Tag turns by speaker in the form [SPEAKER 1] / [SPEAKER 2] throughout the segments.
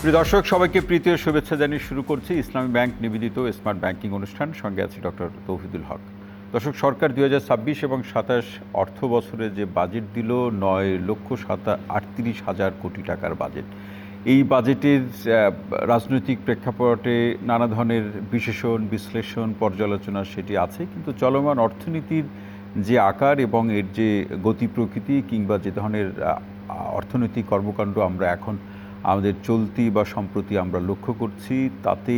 [SPEAKER 1] প্রিয় দর্শক, সবাইকে প্রীতি ও শুভেচ্ছা জানিয়ে শুরু করছি ইসলামী ব্যাংক নিবেদিত স্মার্ট ব্যাংকিং অনুষ্ঠান। সঙ্গে আছি ডক্টর তৌহিদুল হক। দর্শক, সরকার 2026 এবং 27 অর্থ বছরে যে বাজেট দিল 9,38,000 কোটি টাকার বাজেট। এই বাজেটের রাজনৈতিক প্রেক্ষাপটে নানা ধরনের বিশেষণ, বিশ্লেষণ, পর্যালোচনা সেটি আছে, কিন্তু চলমান অর্থনীতির যে আকার এবং এর যে গতি প্রকৃতি কিংবা যে ধরনের অর্থনৈতিক কর্মকাণ্ড আমরা এখন আমাদের চলতি বা সম্প্রতি আমরা লক্ষ্য করছি, তাতে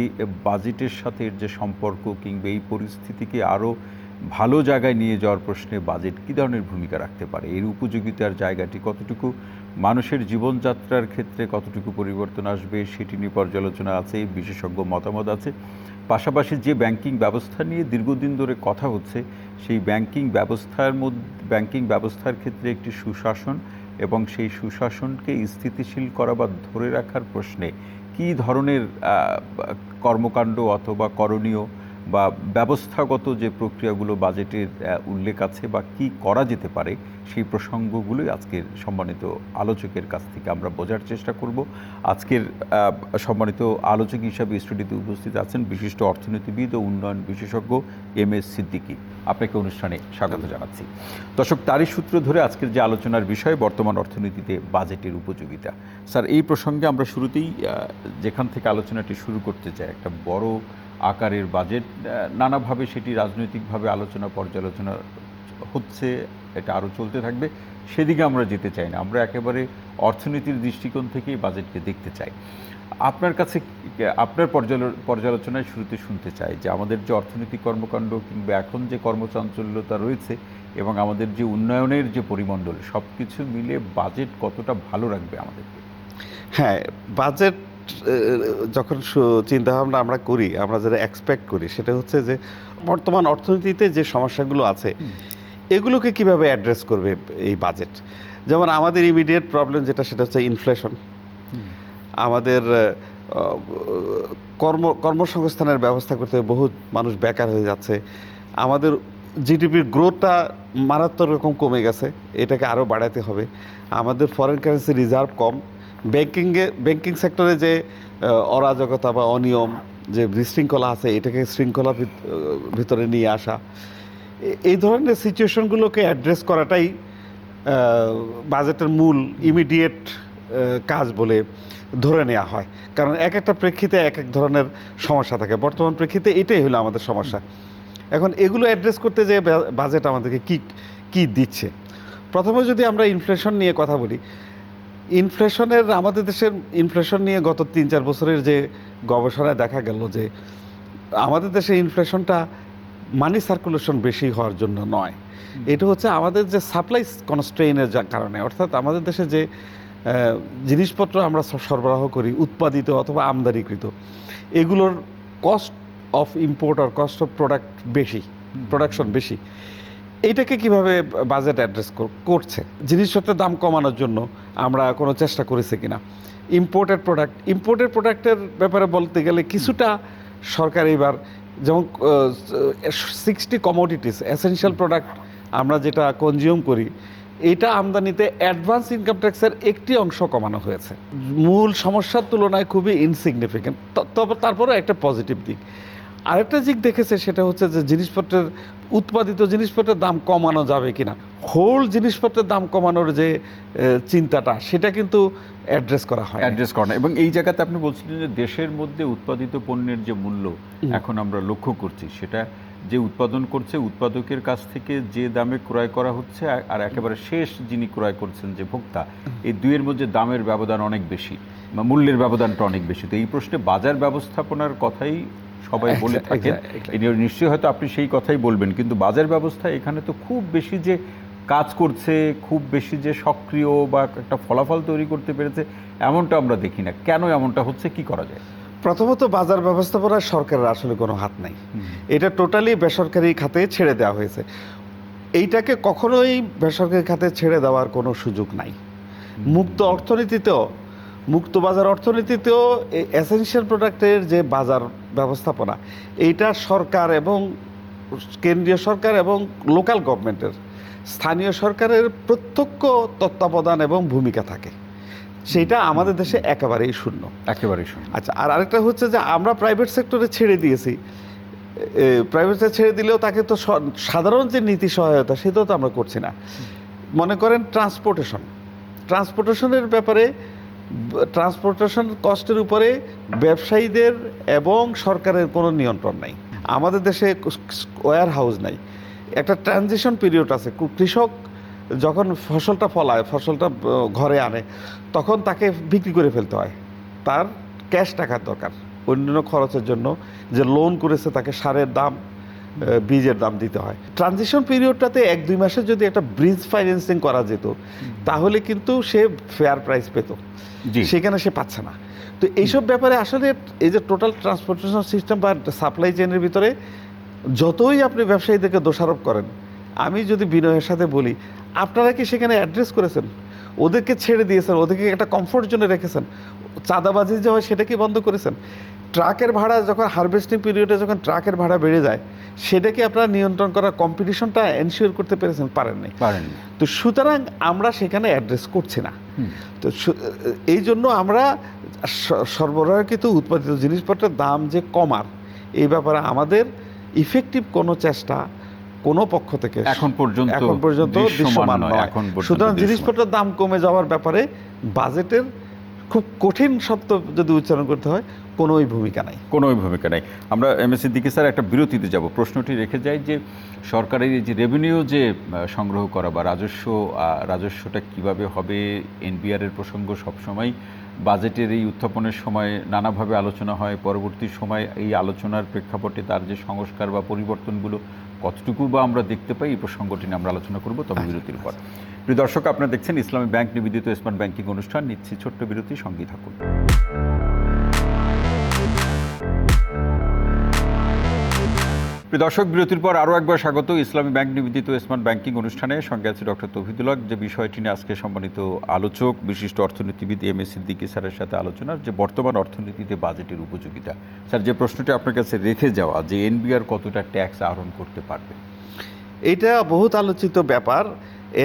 [SPEAKER 1] বাজেটের সাথে এর যে সম্পর্ক কিংবা এই পরিস্থিতিকে আরও ভালো জায়গায় নিয়ে যাওয়ার প্রশ্নে বাজেট কী ধরনের ভূমিকা রাখতে পারে, এর উপযোগিতার জায়গাটি কতটুকু, মানুষের জীবনযাত্রার ক্ষেত্রে কতটুকু পরিবর্তন আসবে সেটি নিয়ে পর্যালোচনা আছে, বিশেষজ্ঞ মতামত আছে। পাশাপাশি যে ব্যাংকিং ব্যবস্থা নিয়ে দীর্ঘদিন ধরে কথা হচ্ছে, সেই ব্যাংকিং ব্যবস্থার ক্ষেত্রে একটি সুশাসন এবং সেই সুশাসনকে স্থিতিশীল করা বা ধরে রাখার প্রশ্নে কী ধরনের কর্মকাণ্ড অথবা করণীয় বা ব্যবস্থাগত যে প্রক্রিয়াগুলো বাজেটের উল্লেখ আছে বা কি করা যেতে পারে, সেই প্রসঙ্গগুলোই আজকের সম্মানিত আলোচকের কাছ থেকে আমরা বোঝার চেষ্টা করব। আজকের সম্মানিত আলোচক হিসাবে স্টুডিওতে উপস্থিত আছেন বিশিষ্ট অর্থনীতিবিদ ও উন্নয়ন বিশেষজ্ঞ MS সিদ্দিকী। আপনাকে অনুষ্ঠানে স্বাগত জানাচ্ছি। দর্শক, তারই সূত্র ধরে আজকের যে আলোচনার বিষয় বর্তমান অর্থনীতিতে বাজেটের উপযোগিতা। স্যার, এই প্রসঙ্গে আমরা শুরুতেই যেখান থেকে আলোচনাটি শুরু করতে চাই, একটা বড় আকারের বাজেট, নানাভাবে সেটি রাজনৈতিকভাবে আলোচনা পর্যালোচনা হচ্ছে, এটা আরও চলতে থাকবে, সেদিকে আমরা যেতে চাই না। আমরা একেবারে অর্থনীতির দৃষ্টিকোণ থেকেই বাজেটকে দেখতে চাই। আপনার কাছে আপনার পর্যালোচনায় শুরুতে শুনতে চাই যে আমাদের যে অর্থনৈতিক কর্মকাণ্ড কিংবা এখন যে কর্মচাঞ্চল্যতা রয়েছে এবং আমাদের যে উন্নয়নের যে পরিমণ্ডল, সব কিছু মিলে বাজেট কতটা ভালো রাখবে আমাদেরকে?
[SPEAKER 2] হ্যাঁ, বাজেট যখন চিন্তাভাবনা আমরা করি, আমরা যেটা এক্সপেক্ট করি সেটা হচ্ছে যে বর্তমান অর্থনীতিতে যে সমস্যাগুলো আছে এগুলোকে কিভাবে অ্যাড্রেস করবে এই বাজেট। যেমন আমাদের ইমিডিয়েট প্রবলেম যেটা, সেটা হচ্ছে ইনফ্লেশন। আমাদের কর্মসংস্থানের ব্যবস্থা করতে বহু মানুষ বেকার হয়ে যাচ্ছে। আমাদের জিডিপির গ্রোথটা মারাত্মক রকম কমে গেছে, এটাকে আরও বাড়াতে হবে। আমাদের ফরেন কারেন্সি রিজার্ভ কম। ব্যাংকিং সেক্টরে যে অরাজকতা বা অনিয়ম, যে বিশৃঙ্খলা আছে, এটাকে শৃঙ্খলা ভিতরে নিয়ে আসা, এই ধরনের সিচুয়েশনগুলোকে অ্যাড্রেস করাটাই বাজেটের মূল ইমিডিয়েট কাজ বলে ধরে নেওয়া হয়। কারণ এক একটা প্রেক্ষিতে এক এক ধরনের সমস্যা থাকে। বর্তমান প্রেক্ষিতে এটাই হলো আমাদের সমস্যা। এখন এগুলো অ্যাড্রেস করতে যে বাজেট আমাদেরকে কি দিচ্ছে, প্রথমে যদি আমরা ইনফ্লেশন নিয়ে কথা বলি, আমাদের দেশের ইনফ্লেশন নিয়ে গত 3-4 বছরের যে গবেষণায় দেখা গেল যে আমাদের দেশে ইনফ্লেশনটা মানি সার্কুলেশন বেশি হওয়ার জন্য নয়, এটা হচ্ছে আমাদের যে সাপ্লাই কনস্ট্রেইনের কারণে। অর্থাৎ আমাদের দেশে যে জিনিসপত্র আমরা সরবরাহ করি, উৎপাদিত অথবা আমদানিকৃত, এগুলোর কস্ট অফ ইম্পোর্ট আর কস্ট অফ প্রোডাকশন বেশি। এইটাকে কিভাবে বাজেট অ্যাড্রেস করছে? জিনিসপত্রের দাম কমানোর জন্য আমরা কোনো চেষ্টা করেছি কিনা? ইম্পোর্টেড প্রোডাক্টের ব্যাপারে বলতে গেলে কিছুটা সরকার এবার, যেমন 60 কমোডিটিস এসেনশিয়াল প্রোডাক্ট আমরা যেটা কনজিউম করি, এটা আমদানিতে অ্যাডভান্স ইনকাম ট্যাক্সের একটি অংশ কমানো হয়েছে। মূল সমস্যার তুলনায় খুবই ইনসিগনিফিকেন্ট, তবে তারপরেও একটা পজিটিভ দিক। আরেকটা দিক দেখেছে, সেটা হচ্ছে যে উৎপাদিত জিনিসপত্রের দাম কমানো যাবে কিনা। হোল জিনিসপত্রের দাম কমানোর যে চিন্তাটা, সেটা কিন্তু অ্যাড্রেস করা
[SPEAKER 1] না। এবং এই জায়গাতে আপনি বলছিলেন যে দেশের মধ্যে উৎপাদিত পণ্যের যে মূল্য এখন আমরা লক্ষ্য করছি, সেটা যে উৎপাদন করছে উৎপাদকের কাছ থেকে যে দামে ক্রয় করা হচ্ছে আর একেবারে শেষ যিনি ক্রয় করছেন যে ভোক্তা, এই দুইয়ের মধ্যে দামের ব্যবধান অনেক বেশি বা মূল্যের ব্যবধানটা অনেক বেশি। তো এই প্রশ্নে বাজার ব্যবস্থাপনার কথাই সবাই বলে থাকেন, নিশ্চয়ই হয়তো আপনি সেই কথাই বলবেন, কিন্তু বাজার ব্যবস্থা এখানে তো খুব বেশি যে কাজ করছে, খুব বেশি যে সক্রিয় বা একটা ফলাফল তৈরি করতে পেরেছে, এমনটা আমরা দেখি না। কেন এমনটা হচ্ছে, কি করা যায়?
[SPEAKER 2] প্রথমত, বাজার ব্যবস্থাপনায় সরকারের আসলে কোনো হাত নাই, এটা টোটালি বেসরকারি খাতে ছেড়ে দেওয়া হয়েছে। এইটাকে কখনোই বেসরকারি খাতে ছেড়ে দেওয়ার কোনো সুযোগ নাই। মুক্ত বাজার অর্থনীতিতেও এসেনশিয়াল প্রোডাক্টের যে বাজার ব্যবস্থাপনা, এইটা সরকার এবং কেন্দ্রীয় সরকার এবং লোকাল গভর্নমেন্টের, স্থানীয় সরকারের প্রত্যক্ষ তত্ত্বাবধান এবং ভূমিকা থাকে। সেটা আমাদের দেশে একেবারেই শূন্য।
[SPEAKER 1] একেবারেই শূন্য।
[SPEAKER 2] আচ্ছা, আর আরেকটা হচ্ছে যে আমরা প্রাইভেট সেক্টরে ছেড়ে দিয়েছি। প্রাইভেট সেক্টরে ছেড়ে দিলেও তাকে তো সাধারণ যে নীতি সহায়তা সেটাও তো আমরা করছি না। মনে করেন ট্রান্সপোর্টেশনের ব্যাপারে, ট্রান্সপোর্টেশন কস্টের উপরে ব্যবসায়ীদের এবং সরকারের কোনো নিয়ন্ত্রণ নাই। আমাদের দেশে ওয়্যার হাউস নাই। একটা ট্রানজিশন পিরিয়ড আছে। কৃষক যখন ফসলটা ফলায়, ফসলটা ঘরে আনে, তখন তাকে বিক্রি করে ফেলতে হয়, তার ক্যাশ টাকার দরকার অন্যান্য খরচের জন্য। যে লোন করেছে তাকে সারের দাম, বীজের দাম দিতে হয়। ট্রানজিশন পিরিয়ডটাতে 1-2 মাসে যদি একটা ব্রিজ ফাইন্যান্সিং করা যেত, তাহলে কিন্তু সে ফেয়ার প্রাইস পেত। সেখানে সে পাচ্ছে না। তো এইসব ব্যাপারে আসলে এই যে টোটাল ট্রান্সপোর্টেশন সিস্টেম বা সাপ্লাই চেইনের ভিতরে যতই আপনি ব্যবসায়ীদেরকে দোষারোপ করেন, আমি যদি বিনয়ের সাথে বলি, আপনারা কি সেখানে অ্যাড্রেস করেছেন? ওদেরকে ছেড়ে দিয়েছেন, ওদেরকে একটা কমফোর্ট জোনে রেখেছেন। চাঁদাবাজি যে হয় সেটা কি বন্ধ করেছেন? ট্রাকের ভাড়া যখন হারভেস্টিং পিরিয়ডে যখন ট্রাকের ভাড়া বেড়ে যায়, সেটাকে আপনারা নিয়ন্ত্রণ করার কম্পিটিশনটা এনশিওর করতে পেরেছেন? পারেননি। তো সুতরাং আমরা সেখানে অ্যাড্রেস করছি না। তো এই জন্য আমরা সরবরাহকৃত উৎপাদিত জিনিসপত্রের দাম যে কমার, এই ব্যাপারে আমাদের ইফেক্টিভ কোনো চেষ্টা কোনো পক্ষ থেকে এখন পর্যন্ত দৃশ্যমান নয়। সুতরাং জিনিসপত্রের দাম কমে যাওয়ার ব্যাপারে বাজেটের খুব কঠিন শব্দ যদি উচ্চারণ করতে হয়, কোনোই ভূমিকা নাই।
[SPEAKER 1] আমরা এমএস সিদ্দিকী স্যার একটা বিরতিতে যাব। প্রশ্নটি রেখে যাই যে সরকারের এই যে রেভিনিউ যে সংগ্রহ করা বা রাজস্বটা কিভাবে হবে, এনবিআর এর প্রসঙ্গ সবসময় বাজেটের এই উত্থাপনের সময় নানাভাবে আলোচনা হয়। পরবর্তী সময় এই আলোচনার প্রেক্ষাপটে তার যে সংস্কার বা পরিবর্তনগুলো কতটুকু বা আমরা দেখতে পাই, এই প্রসঙ্গটি নিয়ে আমরা আলোচনা করব, তবে বিরতির পর। প্রিয় দর্শক, আপনারা দেখছেন ইসলামী ব্যাংক নিবেদিত স্মার্ট ব্যাংকিং অনুষ্ঠান। নিচ্ছি ছোট্ট বিরতি, সঙ্গেই থাকুন। প্রিয় দর্শক, বিরতির পর আরও একবার স্বাগত ইসলামী ব্যাংক নিবেদিত স্মার্ট ব্যাংকিং অনুষ্ঠানে। সঙ্গে আছে ডক্টর তৌহিদুল হক। যে বিষয়টি নিয়ে আজকে সম্মানিত আলোচক বিশিষ্ট অর্থনীতিবিদ এমএস সিদ্দিকী স্যারের সাথে আলোচনার, যে বর্তমান অর্থনীতিতে বাজেটের উপযোগিতা। স্যার, যে প্রশ্নটি আপনার কাছে রেখে যাওয়া, যে এনবিআর কতটা ট্যাক্স আহরণ করতে পারবে,
[SPEAKER 2] এটা বহুত আলোচিত ব্যাপার।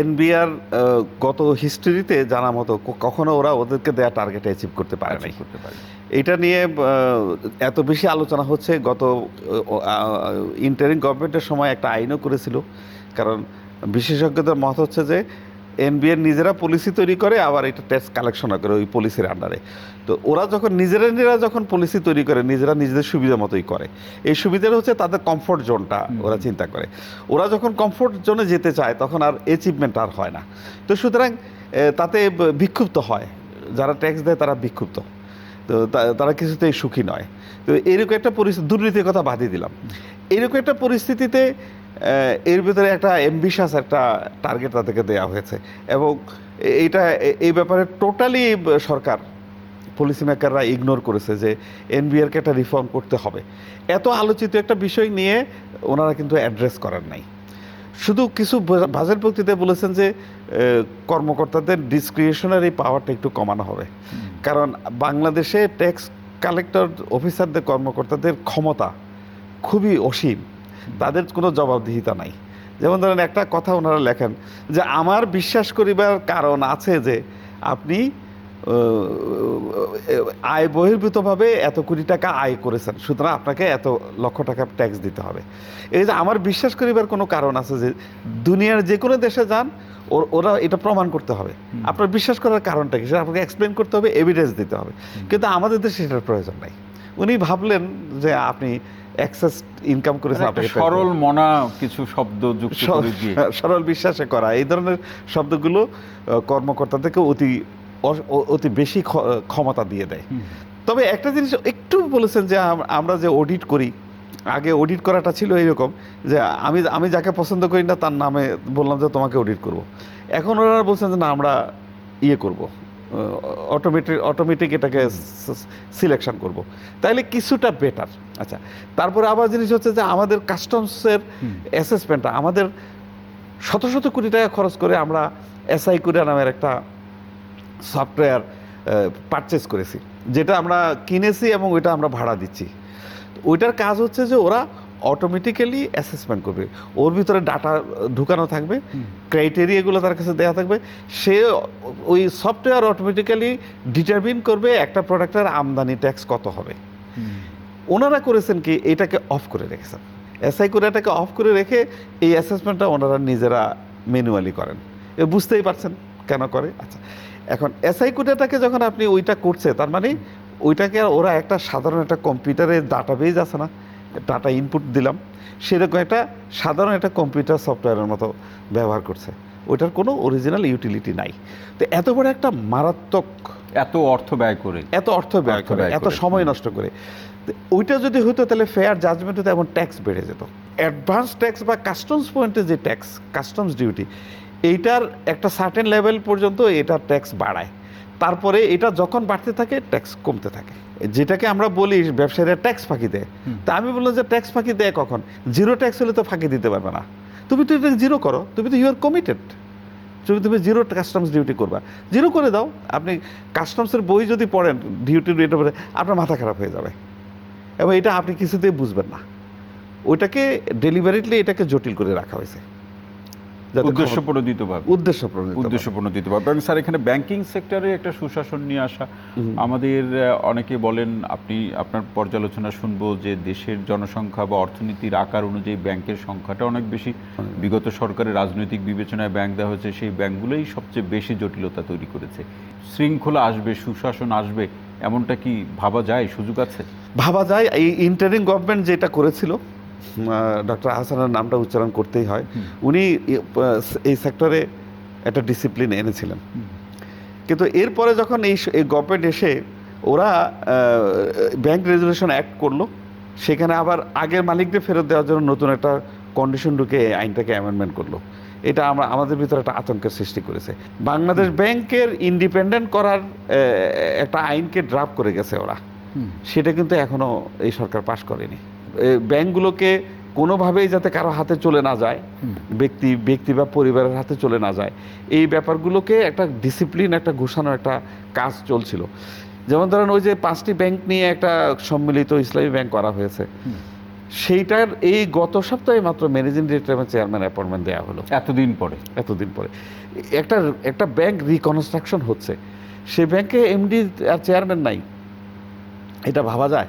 [SPEAKER 2] এনবিআর গত হিস্ট্রিতে জানা মতো কখনো ওরা ওদেরকে দেয়া টার্গেট অ্যাচিভ করতে পারে নাই। এটা নিয়ে এত বেশি আলোচনা হচ্ছে। গত ইন্টারিম গভর্নমেন্টের সময় একটা আইনও করেছিল, কারণ বিশেষজ্ঞদের মত হচ্ছে যে এনবিআর নিজেরা পলিসি তৈরি করে, আবার এটা ট্যাক্স কালেকশনও করে ওই পলিসির আন্ডারে। তো ওরা যখন নিজেরা যখন পলিসি তৈরি করে, নিজেরা নিজেদের সুবিধা মতোই করে। এই সুবিধাটা হচ্ছে তাদের কমফোর্ট জোনটা ওরা চিন্তা করে। ওরা যখন কমফোর্ট জোনে যেতে চায়, তখন আর অ্যাচিভমেন্ট আর হয় না। তো সুতরাং তাতে বিক্ষুব্ধ হয়, যারা ট্যাক্স দেয় তারা বিক্ষুব্ধ। তো তারা কিছুতেই সুখী নয়। তো এরকম একটা পরিস্থিতি, দুর্নীতির কথা বাদই দিলাম, এরকম একটা পরিস্থিতিতে এর ভিতরে একটা অ্যাম্বিশাস একটা টার্গেট তাদেরকে দেওয়া হয়েছে, এবং এই ব্যাপারে টোটালি সরকার পলিসি মেকাররা ইগনোর করেছে যে এনবিআরকে একটা রিফর্ম করতে হবে। এত আলোচিত একটা বিষয় নিয়ে ওনারা কিন্তু অ্যাড্রেস করার নাই। শুধু কিছু বাজেট বক্তৃতায় বলেছেন যে কর্মকর্তাদের ডিসক্রিশনারি পাওয়ারটা একটু কমানো হবে, কারণ বাংলাদেশে ট্যাক্স কালেক্টর অফিসারদের, কর্মকর্তাদের ক্ষমতা খুবই অসীম, তাদের কোনো জবাবদিহিতা নাই। যেমন ধরেন একটা কথা ওনারা লেখেন যে আমার বিশ্বাস করিবার কারণ আছে যে আপনি আয় বহির্ভূতভাবে এত কোটি টাকা আয় করেছেন, সুতরাং আপনাকে এত লক্ষ টাকা ট্যাক্স দিতে হবে। এই যে আমার বিশ্বাস করিবার কোনো কারণ আছে যে দুনিয়ার যে কোনো দেশে যান, ওরা এটা প্রমাণ করতে হবে। আপনার বিশ্বাস করার কারণটা কি সেটা আপনাকে এক্সপ্লেন করতে হবে, এভিডেন্স দিতে হবে। কিন্তু আমাদের দেশে সেটার প্রয়োজন নাই। উনি ভাবলেন যে আপনি এক্সেস ইনকাম করেছেন,
[SPEAKER 1] সরল মনা কিছু শব্দ যুক্ত করে দিয়ে
[SPEAKER 2] সরল বিশ্বাসে করা, এই ধরনের শব্দগুলো কর্মকর্তাদেরকে অতি বেশি ক্ষমতা দিয়ে দেয়। তবে একটা জিনিস একটু বলেছেন যে আমরা যে অডিট করি, আগে অডিট করাটা ছিল এরকম যে আমি যাকে পছন্দ করি না তার নামে বললাম যে তোমাকে অডিট করব। এখন ওনারা বলছেন যে না, আমরা করব, অটোমেটিক এটাকে সিলেকশন করব, তাইলে কিছুটা বেটার। আচ্ছা, তারপরে আবার জিনিস হচ্ছে যে আমাদের কাস্টমসের অ্যাসেসমেন্টটা, আমাদের শত শত কোটি টাকা খরচ করে আমরা এসআই কুরিয়া নামের একটা সফটওয়্যার পারচেস করেছি, যেটা আমরা কিনেছি এবং ওইটা আমরা ভাড়া দিচ্ছি। ওইটার কাজ হচ্ছে যে ওরা অটোমেটিক্যালি অ্যাসেসমেন্ট করবে, ওর ভিতরে ডাটা ঢুকানো থাকবে, ক্রাইটেরিয়াগুলো তার কাছে দেওয়া থাকবে, সে ওই সফটওয়্যার অটোমেটিক্যালি ডিটারমিন করবে একটা প্রোডাক্টের আমদানি ট্যাক্স কত হবে। ওনারা করেছেন কি, এটাকে অফ করে রেখেছেন, এসআই করে এটাকে অফ করে রেখে এই অ্যাসেসমেন্টটা ওনারা নিজেরা ম্যানুয়ালি করেন। বুঝতেই পারছেন কেন করে। আচ্ছা, এখন এসআই কোডাটাকে যখন আপনি ওইটা করছে, তার মানে ওইটাকে ওরা একটা সাধারণ একটা কম্পিউটারের ডাটাবেজ আছে না, ডাটা ইনপুট দিলাম, সেরকম একটা সাধারণ একটা কম্পিউটার সফটওয়্যারের মতো ব্যবহার করছে, ওইটার কোনো অরিজিনাল ইউটিলিটি নাই। তো এত বড় একটা মারাত্মক,
[SPEAKER 1] এত অর্থ ব্যয় করে,
[SPEAKER 2] এত সময় নষ্ট করে, ওইটা যদি হতো তাহলে ফেয়ার জাজমেন্ট হতো এবং ট্যাক্স বেড়ে যেত। অ্যাডভান্স ট্যাক্স বা কাস্টমস পয়েন্টে যে ট্যাক্স, কাস্টমস ডিউটি, এইটার একটা সার্টেন লেভেল পর্যন্ত এটা ট্যাক্স বাড়ায়, তারপরে এটা যখন বাড়তে থাকে ট্যাক্স কমতে থাকে, যেটাকে আমরা বলি ব্যবসায়ীরা ট্যাক্স ফাঁকি দেয়। তা আমি বললাম যে ট্যাক্স ফাঁকি দেয় কখন? জিরো ট্যাক্স হলে তো ফাঁকি দিতে পারবে না, তুমি তো এটা জিরো করো, তুমি তো ইউ আর কমিটেড, তুমি জিরো কাস্টমস ডিউটি করবা, জিরো করে দাও। আপনি কাস্টমসের বই যদি পড়েন ডিউটির রেট উপরে, আপনার মাথা খারাপ হয়ে যাবে এবং এটা আপনি কিছুতেই বুঝবেন না। ওইটাকে ডেলিভারিটলি এটাকে জটিল করে রাখা হয়েছে
[SPEAKER 1] উদ্দেশ্যপ্রণোদিতভাবে। এবং স্যার, এখানে ব্যাংকিং সেক্টরে একটা সুশাসন নিয়ে আসা, আমাদের অনেকে বলেন, আপনার পর্যালোচনা শুনবো যে দেশের জনসংখ্যা বা অর্থনীতির আকার অনুযায়ী ব্যাংকের সংখ্যাটা অনেক বেশি। বিগত সরকারের রাজনৈতিক বিবেচনায় ব্যাংক দেওয়া হয়েছে, সেই ব্যাংকগুলোই সবচেয়ে বেশি জটিলতা তৈরি করেছে। শৃঙ্খলা আসবে, সুশাসন আসবে, এমনটা কি ভাবা যায়? সুযোগ আছে?
[SPEAKER 2] ভাবা যায়। এই ইন্টারিম গভর্নমেন্ট যেটা করেছিল, ডক্টর আহসানের নামটা উচ্চারণ করতেই হয়, উনি এই সেক্টরে একটা ডিসিপ্লিন এনেছিলেন। কিন্তু এরপরে যখন এই গভর্নমেন্ট এসে ওরা ব্যাংক রেজুলেশন অ্যাক্ট করলো, সেখানে আবার আগের মালিকদের ফেরত দেওয়ার জন্য নতুন একটা কন্ডিশন ঢুকে আইনটাকে অ্যামেন্ডমেন্ট করলো। এটা আমাদের ভিতরে একটা আতঙ্কের সৃষ্টি করেছে। বাংলাদেশ ব্যাংকের ইন্ডিপেন্ডেন্ট করার একটা আইনকে ড্রাফট করে গেছে ওরা, সেটা কিন্তু এখনো এই সরকার পাশ করেনি। ব্যাংকগুলোকে কোনোভাবেই যাতে কারো হাতে চলে না যায়, ব্যক্তি বা পরিবারের হাতে চলে না যায়, এই ব্যাপারগুলোকে একটা ডিসিপ্লিন, একটা ঘোষানো একটা কাজ চলছিল। যেমন ধরেন ওই যে 5টি ব্যাংক নিয়ে একটা সম্মিলিত ইসলামী ব্যাংক করা হয়েছে, সেইটার এই গত সপ্তাহে মাত্র ম্যানেজিং ডিরেক্টর এবং চেয়ারম্যান অ্যাপয়েন্টমেন্ট দেওয়া হলো। এতদিন পরে একটা ব্যাংক রিকনস্ট্রাকশন হচ্ছে, সেই ব্যাংকে এমডি আর চেয়ারম্যান নাই। এটা ভাবা যায়?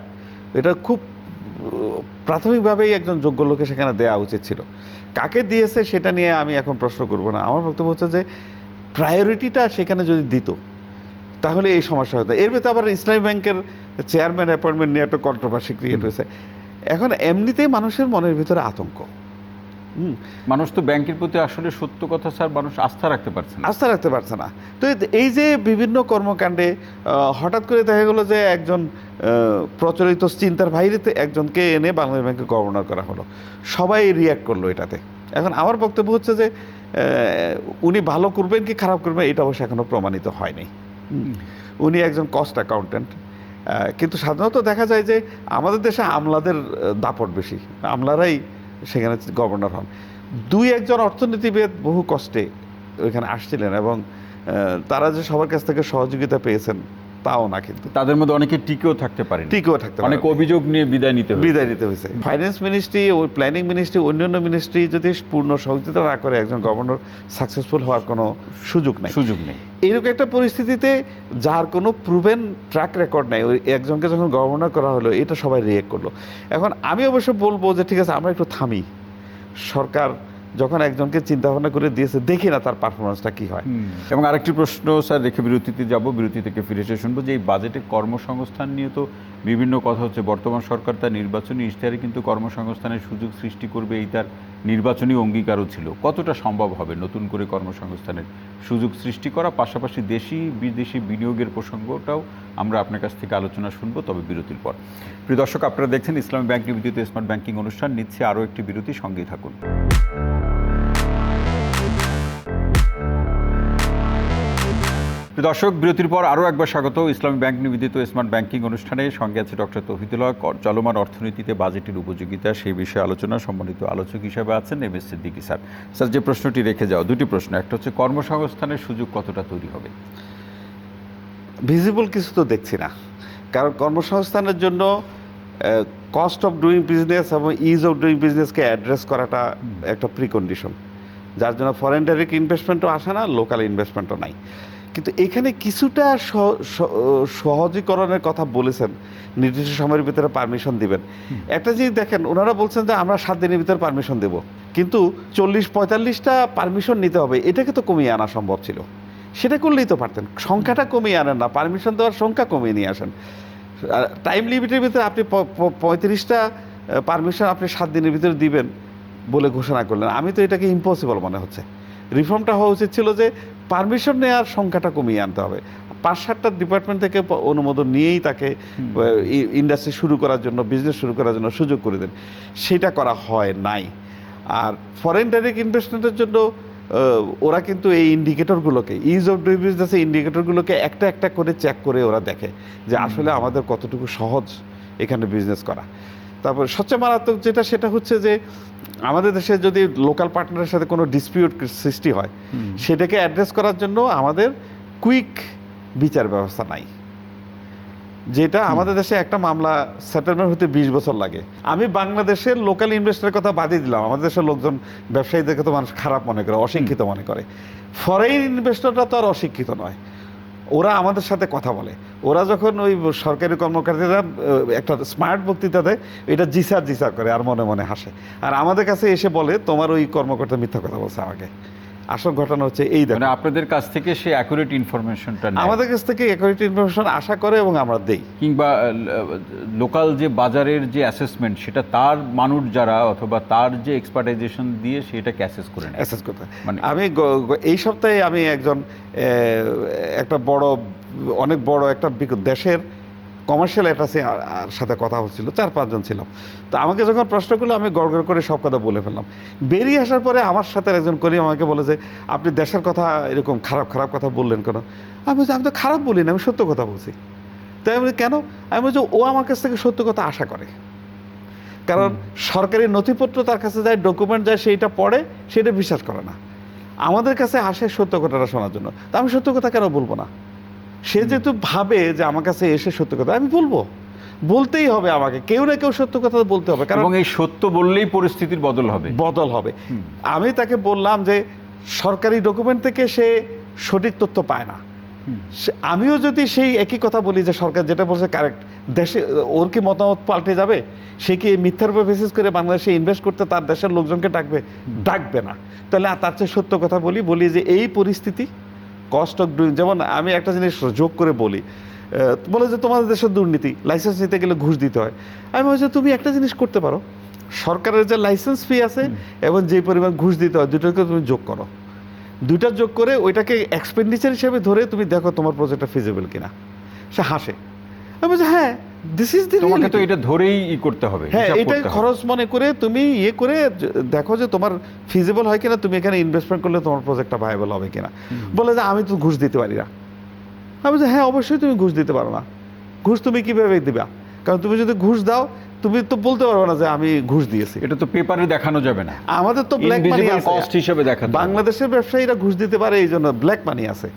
[SPEAKER 2] এটা খুব প্রাথমিকভাবেই একজন যোগ্য লোকে সেখানে দেওয়া উচিত ছিল। কাকে দিয়েছে সেটা নিয়ে আমি এখন প্রশ্ন করব না। আমার বক্তব্য হচ্ছে যে প্রায়োরিটিটা সেখানে যদি দিত তাহলে এই সমস্যা হতো। এর ভিতরে আবার ইসলামী ব্যাংকের চেয়ারম্যান অ্যাপয়েন্টমেন্ট নিয়ে একটা কন্ট্রোভার্সি ক্রিয়েট হয়েছে। এখন এমনিতেই মানুষের মনের ভিতরে আতঙ্ক।
[SPEAKER 1] মানুষ তো ব্যাংকের প্রতি আসলে সত্য কথা স্যার, মানুষ আস্থা রাখতে পারছে না। তো এই যে বিভিন্ন কর্মকাণ্ডে হঠাৎ করে দেখা গেলো যে একজন প্রচলিত চিন্তার বাইরেতে একজনকে এনে বাংলাদেশ ব্যাংকে গভর্নর করা হলো, সবাই রিয়্যাক্ট করলো এটাতে। এখন আমার বক্তব্য হচ্ছে যে উনি ভালো করবেন কি খারাপ করবেন এটা অবশ্য এখনো প্রমাণিত হয়নি। উনি একজন কস্ট অ্যাকাউন্টেন্ট, কিন্তু সাধারণত দেখা যায় যে আমাদের দেশে আমলাদের দাপট বেশি, আমলারাই সেখানে গভর্নর হন। 2-1 অর্থনীতিবিদ বহু কষ্টে ওইখানে আসছিলেন এবং তারা যে সবার কাছ থেকে সহযোগিতা পেয়েছেন তাও না, কিন্তু তাদের মধ্যে অনেকে টিকেও থাকতে পারে, অনেক অভিযোগ নিয়ে বিদায় নিতে হয়েছে।
[SPEAKER 2] ফাইন্যান্স মিনিস্ট্রি, ওই প্ল্যানিং মিনিস্ট্রি, অন্যান্য মিনিস্ট্রি যদি পূর্ণ সহযোগিতা না করে একজন গভর্নর সাকসেসফুল হওয়ার কোনো সুযোগ নেই। এইরকম একটা পরিস্থিতিতে যার কোনো প্রুভেন ট্র্যাক রেকর্ড নেই, ওই একজনকে যখন গভর্নর করা হলো, এটা সবাই রিয়েক্ট করলো। এখন আমি অবশ্য বলবো যে ঠিক আছে, আমরা একটু থামি। সরকার যখন একজনকে চিন্তা ভাবনা করে দিয়েছে, দেখি না তার পারফরমেন্সটা কি হয়।
[SPEAKER 1] এবং আরেকটি প্রশ্ন স্যার রেখে বিরতিতে যাব, বিরতি থেকে ফিরে এসে শুনবো যে এই বাজেটে কর্মসংস্থান নিয়ে তো বিভিন্ন কথা হচ্ছে। বর্তমান সরকার তার নির্বাচনী ইশতেহারে কিন্তু কর্মসংস্থানের সুযোগ সৃষ্টি করবে, এই তার নির্বাচনী অঙ্গীকারও ছিল। কতটা সম্ভব হবে নতুন করে কর্মসংস্থানের সুযোগ সৃষ্টি করা? পাশাপাশি দেশি বিদেশি বিনিয়োগের প্রসঙ্গটাও আমরা আপনার কাছ থেকে আলোচনা শুনবো, তবে বিরতির পর। প্রিয় দর্শক, আপনারা দেখছেন ইসলামী ব্যাংক নিবেদিত স্মার্ট ব্যাংকিং অনুষ্ঠান। নিচ্ছে আরও একটি বিরতি, সঙ্গেই থাকুন। দর্শক, বিরতির পর আরও একবার স্বাগত ইসলামী ব্যাংক নিবেদিত স্মার্ট ব্যাংকিং অনুষ্ঠানে। সঙ্গে আছে ডক্টর তৌহিদুল হক। চলমান অর্থনীতিতে বাজেটের উপযোগিতা, সেই বিষয়ে আলোচনা। সম্মানিত আলোচক হিসেবে আছেন M S Siddiqui sir. Sir, যে প্রশ্নটি রেখে যাও, দুটি প্রশ্ন। একটা হচ্ছে কর্মসংস্থানের সুযোগ কতটা তৈরি হবে?
[SPEAKER 2] ভিজিবল কিছু তো দেখছি না, কারণ কর্মসংস্থানের জন্য কস্ট অফ ডুইং বিজনেস এবং ইজ অফ ডুইং বিজনেসকে অ্যাড্রেস করাটা একটা প্রিকন্ডিশন, যার জন্য ফরেন ডাইরেক্ট ইনভেস্টমেন্টও আসে না, লোকাল ইনভেস্টমেন্টও নাই। কিন্তু এখানে কিছুটা সহজীকরণের কথা বলেছেন, নির্দিষ্ট সময়ের ভিতরে পারমিশন দিবেন। একটা জিনিস দেখেন, ওনারা বলছেন যে আমরা 7 দিনের ভিতরে পারমিশন দেব, কিন্তু 40-45টা পারমিশন নিতে হবে, এটাকে তো কমিয়ে আনা সম্ভব ছিল। সেটা করলেই তো পারতেন, সংখ্যাটা কমিয়ে আনেন না, পারমিশন দেওয়ার সংখ্যা কমিয়ে নিয়ে আসেন। টাইম লিমিটের ভিতরে আপনি 35টা পারমিশন আপনি 7 দিনের ভিতরে দিবেন বলে ঘোষণা করলেন। আমি তো এটাকে ইম্পসিবল মনে হচ্ছে। রিফর্মটা হওয়া উচিত ছিল যে পারমিশন নেওয়ার সংখ্যাটা কমিয়ে আনতে হবে, 5-7টা ডিপার্টমেন্ট থেকে অনুমোদন নিয়েই তাকে ইন্ডাস্ট্রি শুরু করার জন্য, বিজনেস শুরু করার জন্য সুযোগ করে দেন। সেটা করা হয় নাই। আর ফরেন ডাইরেক্ট ইনভেস্টমেন্টের জন্য ওরা কিন্তু এই ইন্ডিকেটরগুলোকে, ইজ অফ ডুইং বিজনেসের ইন্ডিকেটরগুলোকে একটা একটা করে চেক করে ওরা দেখে যে আসলে আমাদের কতটুকু সহজ এখানে বিজনেস করা। তারপর সবচেয়ে মারাত্মক যেটা, সেটা হচ্ছে যে আমাদের দেশে যদি লোকাল পার্টনারের সাথে কোনো ডিসপিউট সৃষ্টি হয়, সেটাকে অ্যাড্রেস করার জন্য আমাদের কুইক বিচার ব্যবস্থা নাই, যেটা আমাদের দেশে একটা মামলা সেটেলমেন্ট হতে 20 বছর লাগে। আমি বাংলাদেশের লোকাল ইনভেস্টরের কথা বাদই দিলাম, আমাদের দেশের লোকজন ব্যবসায়ীদেরকে তো মানুষ খারাপ মনে করে, অশিক্ষিত মনে করে। ফরেন ইনভেস্টররা তো আর অশিক্ষিত নয়, ওরা আমাদের সাথে কথা বলে। ওরা যখন ওই সরকারি কর্মকর্তারা একটা স্মার্ট বক্তৃতা দেয়, এটা জিসার করে আর মনে মনে হাসে, আর আমাদের কাছে এসে বলে তোমার ওই কর্মকর্তা মিথ্যা কথা বলছে আমাকে। আসল ঘটনা হচ্ছে এই,
[SPEAKER 1] মানে আপনাদের কাছ থেকে সে অ্যাকুরেট ইনফরমেশনটা নেয়,
[SPEAKER 2] আমাদের কাছ থেকে অ্যাকুরেট ইনফরমেশন আশা করে এবং আমরা দেই।
[SPEAKER 1] কিংবা লোকাল যে বাজারের যে অ্যাসেসমেন্ট, সেটা তার মানুষ যারা অথবা তার যে এক্সপার্টাইজেশন দিয়ে সেটাকে অ্যাসেস করে নেয়।
[SPEAKER 2] অ্যাসেস করতে
[SPEAKER 1] মানে
[SPEAKER 2] আমি এই সপ্তাহে আমি একজন একটা অনেক বড় একটা দেশের কমার্শিয়াল অ্যাটাচের সাথে কথা হচ্ছিল, 4-5 জন ছিলাম। তো আমাকে যখন প্রশ্ন করলো, আমি গড়গড় করে সব কথা বলে ফেললাম। বেরিয়ে আসার পরে আমার সাথে একজন করি আমাকে বলে যে আপনি দেশের কথা এরকম খারাপ খারাপ কথা বললেন কেন? আমি বলছি আমি তো খারাপ বলি না, আমি সত্য কথা বলছি। তাই আমি বলি কেন? আমি বলছি ও আমার কাছ থেকে সত্য কথা আশা করে, কারণ সরকারি নথিপত্র তার কাছে যায়, ডকুমেন্ট যায়, সেইটা পড়ে, সেটা বিশ্বাস করে না। আমাদের কাছে আসে সত্য কথাটা শোনার জন্য। তা আমি সত্য কথা কেন বলবো না? সে যেহেতু ভাবে যে আমার কাছে এসে সত্য কথা, আমি বলবো, বলতেই হবে আমাকে, কেউ না কেউ সত্য কথা বলতে হবে, কারণ
[SPEAKER 1] এবং এই সত্য বললেই পরিস্থিতির বদল হবে।
[SPEAKER 2] আমি তাকে বললাম যে সরকারি ডকুমেন্ট থেকে সে সঠিক তথ্য পায় না। আমিও যদি সেই একই কথা বলি যে সরকার যেটা বলছে কারেক্ট, দেশে ওর কি মতামত পাল্টে যাবে? সে কি মিথ্যার উপর বেসিস করে বাংলাদেশে ইনভেস্ট করতে তার দেশের লোকজনকে ডাকবে না? তাহলে তার চেয়ে সত্য কথা বলি যে এই পরিস্থিতি, কস্ট অফ ডুইং, যেমন আমি একটা জিনিস যোগ করে বলি, বলে যে তোমাদের দেশের দুর্নীতি, লাইসেন্স নিতে গেলে ঘুষ দিতে হয়। আমি বলছি তুমি একটা জিনিস করতে পারো, সরকারের যে লাইসেন্স ফি আছে এবং যে পরিমাণ ঘুষ দিতে হয়, দুটোকে তুমি যোগ করো, দুইটা যোগ করে ওইটাকে এক্সপেন্ডিচার হিসেবে ধরে তুমি দেখো তোমার প্রজেক্টটা ফিজিবল কিনা। সে হাসে। আমি বলছি হ্যাঁ, দিস ইজ দি,
[SPEAKER 1] তোমাকে তো এটা ধরেই করতে হবে,
[SPEAKER 2] হ্যাঁ এটাই খরচ মনে করে তুমি করে দেখো যে তোমার ফিজিবল হয় কিনা, তুমি এখানে ইনভেস্টমেন্ট করলে তোমার প্রজেক্টটা ভাইবল হবে কিনা। বলে যে আমি তো ঘুষ দিতে পারি না। আমি বলছি হ্যাঁ অবশ্যই তুমি ঘুষ দিতে পারো না। ঘুষ তুমি কিভাবে দিবা? কারণ তুমি যদি ঘুষ দাও, তুমি তো বলতে পারবে না যে আমি ঘুষ দিয়েছি।
[SPEAKER 1] এটা তো পেপারে দেখানো যাবে না।
[SPEAKER 2] আমাদের তো ব্ল্যাক মানি আছে,
[SPEAKER 1] কস্ট হিসেবে দেখাতে হবে।
[SPEAKER 2] বাংলাদেশের ব্যবসায়ীরা ঘুষ দিতে পারে, এই জন্য ব্ল্যাক মানি আছে।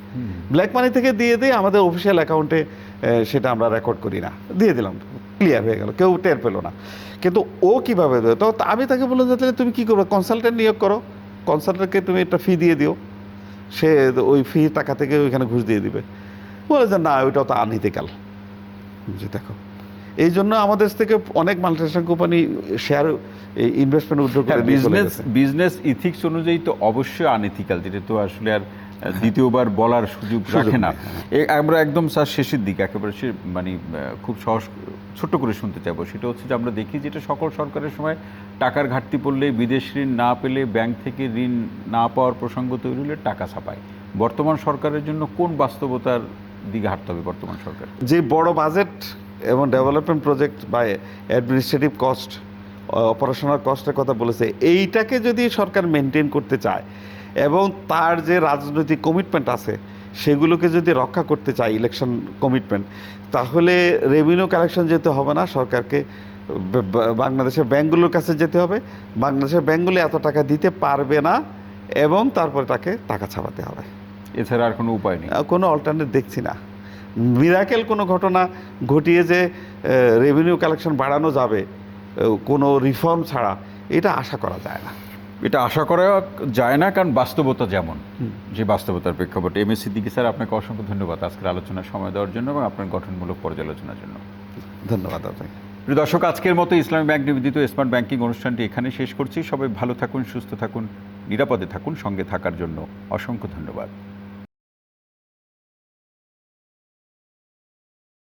[SPEAKER 2] ব্ল্যাক মানি থেকে দিয়ে আমাদের অফিসিয়াল অ্যাকাউন্টে সেটা আমরা রেকর্ড করি না, দিয়ে দিলাম, ক্লিয়ার হয়ে গেল, কেউ টের পেলো না। কিন্তু ও কিভাবে দেবে? তো আমি তাকে বললাম যে তাহলে তুমি কি করবে, কনসালটেন্ট নিয়োগ করো, কনসালটেন্টকে তুমি একটা ফি দিয়ে দিও, সে ওই ফি টাকা থেকে ওইখানে ঘুষ দিয়ে দিবে। বলে যে না, ওইটাও তো আনইথিক্যাল। যে দেখো, এই জন্য আমাদের থেকে অনেক মাল্টিন্যাশনাল কোম্পানি শেয়ার ইনভেস্টমেন্ট উদ্যোগ করে
[SPEAKER 1] বিজনেস ইথিক্স অনুযায়ী তো অবশ্যই আনইথিক্যাল, যেটা তো আসলে আর দ্বিতীয়বার বলার সুযোগ রাখে না। আমরা একদম স্যার শেষের দিকে একেবারে মানে খুব সহজ ছোট্ট করে শুনতে চাইবো, সেটা হচ্ছে যে আমরা দেখি যেটা সকল সরকারের সময় টাকার ঘাটতি পড়লে, বিদেশ ঋণ না পেলে, ব্যাংক থেকে ঋণ না পাওয়ার প্রসঙ্গ তৈরি হলে টাকা ছাপায়। বর্তমান সরকারের জন্য কোন বাস্তবতার দিকে হাঁটতে হবে বর্তমান সরকার?
[SPEAKER 2] যে বড় বাজেট এবং ডেভেলপমেন্ট প্রজেক্ট বা অ্যাডমিনিস্ট্রেটিভ কস্ট, অপারেশনাল কস্টের কথা বলেছে, এইটাকে যদি সরকার মেনটেন করতে চায় এবং তার যে রাজনৈতিক কমিটমেন্ট আছে সেগুলোকে যদি রক্ষা করতে চায়, ইলেকশন কমিটমেন্ট, তাহলে রেভিনিউ কালেকশন যেতে হবে না, সরকারকে বাংলাদেশের ব্যাঙ্কগুলোর কাছে যেতে হবে। বাংলাদেশের ব্যাঙ্কগুলো এত টাকা দিতে পারবে না এবং তারপরে তাকে টাকা ছাপাতে হবে।
[SPEAKER 1] এছাড়া আর কোনো উপায় নেই,
[SPEAKER 2] কোনো অল্টারনেট দেখছি না। মিরাকেল কোনো ঘটনা ঘটিয়ে যে রেভিনিউ কালেকশন বাড়ানো যাবে, কোনো রিফর্ম ছাড়া এটা আশা করা যায় না।
[SPEAKER 1] এটা আশা করা যায় না, কারণ বাস্তবতা যেমন, যে বাস্তবতার প্রেক্ষাপটে। এম এস সিদ্দিকী স্যার, আপনাকে অসংখ্য ধন্যবাদ আজকের আলোচনার সময় দেওয়ার জন্য এবং আপনার গঠনমূলক পর্যালোচনার জন্য।
[SPEAKER 2] ধন্যবাদ আপনাকে।
[SPEAKER 1] প্রিয় দর্শক, আজকের মতো ইসলামী ব্যাংক নিবেদিত স্মার্ট ব্যাংকিং অনুষ্ঠানটি এখানে শেষ করছি। সবাই ভালো থাকুন, সুস্থ থাকুন, নিরাপদে থাকুন। সঙ্গে থাকার জন্য অসংখ্য ধন্যবাদ।